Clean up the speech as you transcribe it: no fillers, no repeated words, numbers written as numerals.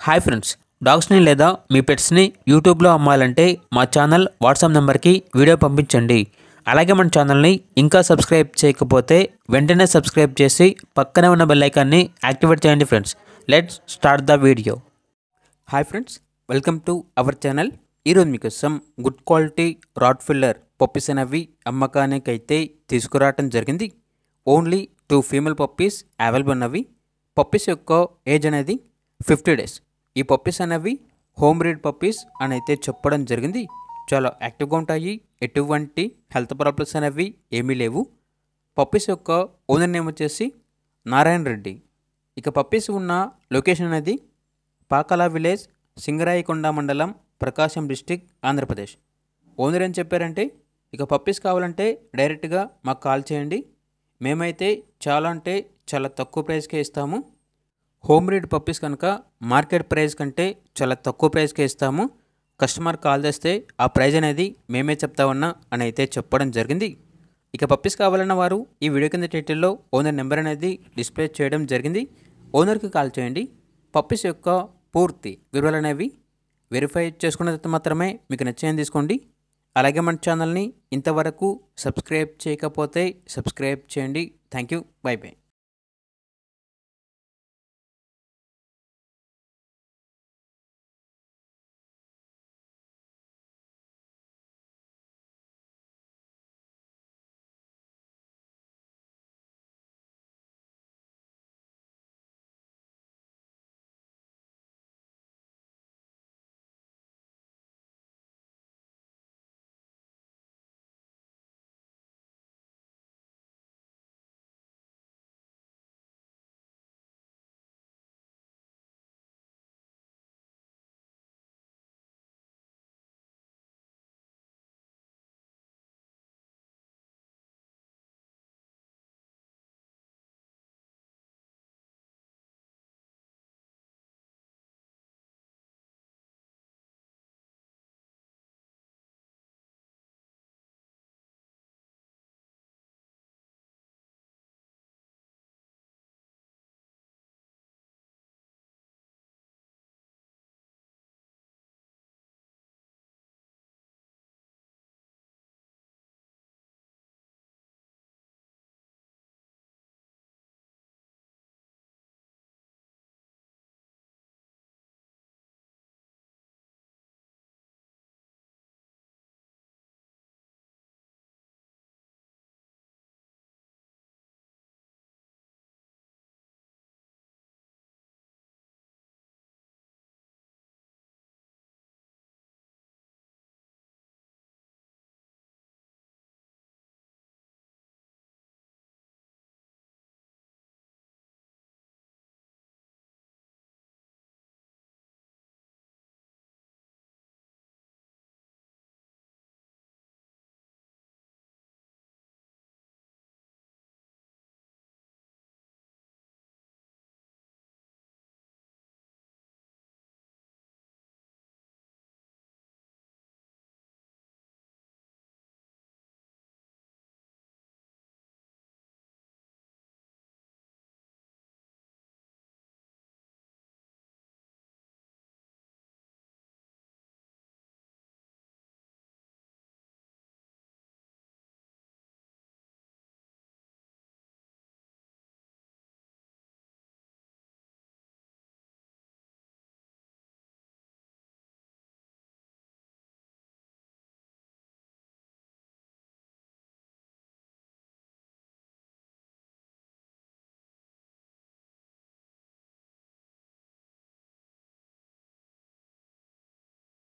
Hi friends, డాగ్స్ని లేదా మీ పెట్స్ని యూట్యూబ్లో అమ్మాలంటే మా ఛానల్ వాట్సాప్ నెంబర్కి వీడియో పంపించండి. అలాగే మన ఛానల్ని ఇంకా సబ్స్క్రైబ్ చేయకపోతే వెంటనే సబ్స్క్రైబ్ చేసి పక్కనే ఉన్న బెల్ ఐకాన్ని యాక్టివేట్ చేయండి friends. Let's start the video. Hi friends, welcome to our channel. ఈరోజు మీకోసం good quality Rottweiler puppies అనేవి అమ్మకానికి అయితే తీసుకురావటం జరిగింది. ఓన్లీ 2 ఫీమేల్ పప్పీస్ అవైలబుల్ ఉన్నవి. పప్పీస్ యొక్క ఏజ్ అనేది 50 డేస్. ఈ పప్పీస్ అనేవి హోమ్ బ్రీడ్ పప్పీస్ అని అయితే చెప్పడం జరిగింది. చాలా యాక్టివ్గా ఉంటాయి, ఎటువంటి హెల్త్ ప్రాబ్లమ్స్ అనేవి ఏమీ లేవు. పప్పీస్ యొక్క ఓనర్ నేమ్ వచ్చేసి నారాయణ రెడ్డి. ఇక పప్పీస్ ఉన్న లొకేషన్ అనేది పాకల విలేజ్, సింగరాయకొండ మండలం, ప్రకాశం డిస్టిక్, ఆంధ్రప్రదేశ్. ఓనర్ ఏం చెప్పారంటే, ఇక పప్పీస్ కావాలంటే డైరెక్ట్గా మాకు కాల్ చేయండి, మేమైతే చాలా తక్కువ ప్రైస్కే ఇస్తాము. హోమ్ బ్రీడ్ పప్పీస్ కనుక మార్కెట్ ప్రైస్ కంటే చాలా తక్కువ ప్రైస్కే ఇస్తాము. కస్టమర్ కాల్ చేస్తే ఆ ప్రైస్ అనేది మేమే చెప్తామన్నా అని అయితే చెప్పడం జరిగింది. ఇక పప్పీస్ కావాలన్న వారు ఈ వీడియో కింద టైటిల్లో ఓనర్ నెంబర్ అనేది డిస్ప్లే చేయడం జరిగింది. ఓనర్కి కాల్ చేయండి. పప్పీస్ యొక్క పూర్తి వివరాలు అనేవి వెరిఫై చేసుకున్న తర్వాత మాత్రమే మీకు నచ్చేది తీసుకోండి. అలాగే మన ఛానల్ని ఇంతవరకు సబ్స్క్రైబ్ చేయకపోతే సబ్స్క్రైబ్ చేయండి. Thank you. By by.